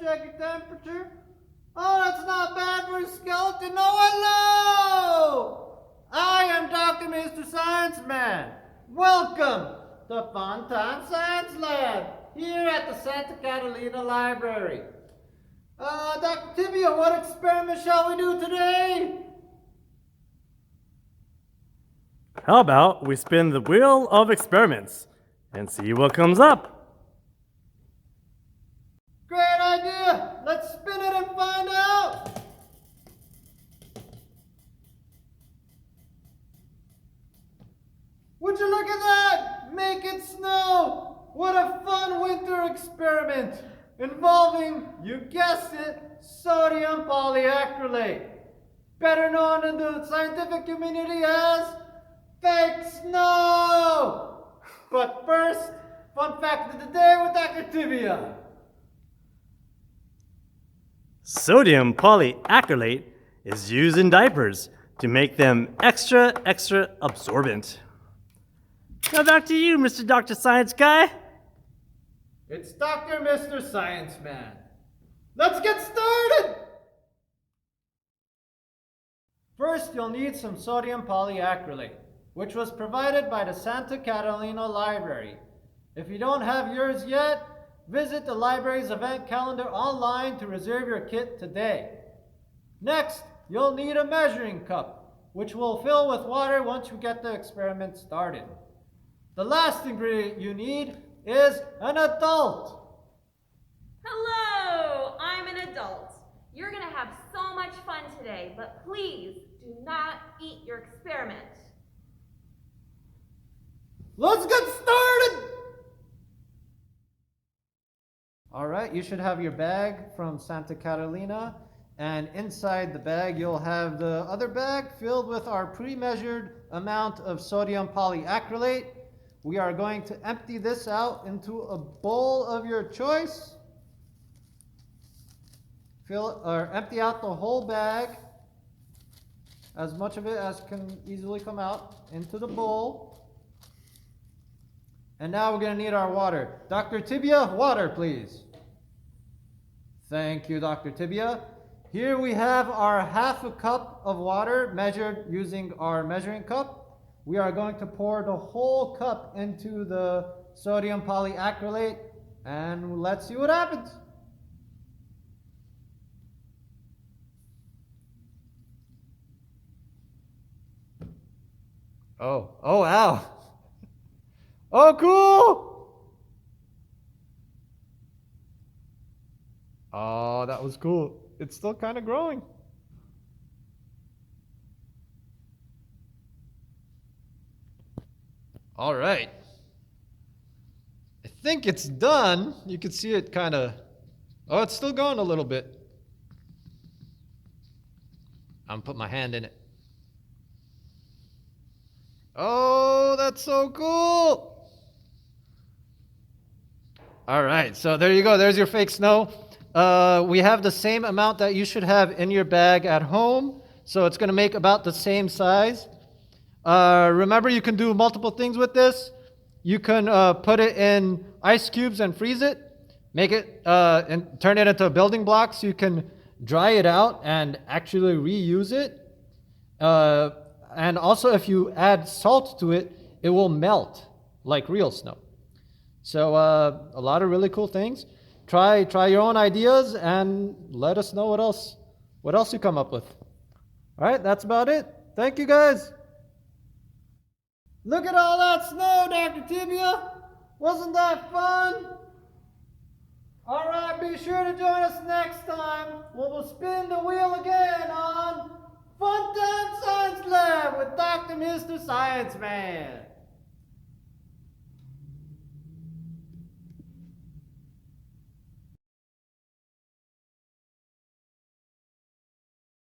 check your temperature. Oh, that's not bad for a skeleton. Oh, hello! I am Dr. Mr. Science Man. Welcome to Fun Time Science Lab here at the Santa Catalina Library. Dr. Tibia, what experiment shall we do today? How about we spin the wheel of experiments and see what comes up? Great idea! Let's spin it and find out! Would you look at that? Make it snow! What a fun winter experiment involving, you guessed it, sodium polyacrylate, better known in the scientific community as fake snow! But first, fun fact of the day with Dr. Tibia. Sodium polyacrylate is used in diapers to make them extra absorbent. Now back to you, Mr. Dr. Science Guy. It's Dr. Mr. Science Man. Let's get started! First, you'll need some sodium polyacrylate, which was provided by the Santa Catalina Library. If you don't have yours yet, visit the library's event calendar online to reserve your kit today. Next, you'll need a measuring cup, which we'll fill with water once we get the experiment started. The last ingredient you need is an adult. Hello, I'm an adult. You're gonna have so much fun today, but please do not eat your experiment. Let's get started! All right, you should have your bag from Santa Catalina, and inside the bag you'll have the other bag filled with our pre-measured amount of sodium polyacrylate. We are going to empty this out into a bowl of your choice. Empty out the whole bag, as much of it as can easily come out, into the bowl. And now we're going to need our water. Dr. Tibia, water, please. Thank you, Dr. Tibia. Here we have our half a cup of water measured using our measuring cup. We are going to pour the whole cup into the sodium polyacrylate, and let's see what happens. Oh, wow. Oh, cool. Oh, that was cool. It's still kind of growing. All right. I think it's done. You can see it kind of, oh, it's still going a little bit. I'm gonna put my hand in it. Oh, that's so cool. All right, so there you go. There's your fake snow. We have the same amount that you should have in your bag at home. So it's going to make about the same size. Remember, you can do multiple things with this. You can put it in ice cubes and freeze it. Make it and turn it into building blocks. You can dry it out and actually reuse it. And also, if you add salt to it, it will melt like real snow. So a lot of really cool things. Try your own ideas and let us know what else you come up with. All right, that's about it. Thank you, guys. Look at all that snow, Dr. Tibia. Wasn't that fun? All right, be sure to join us next time when we'll spin the wheel again on Fun Time Science Lab with Dr. Mr. Science Man.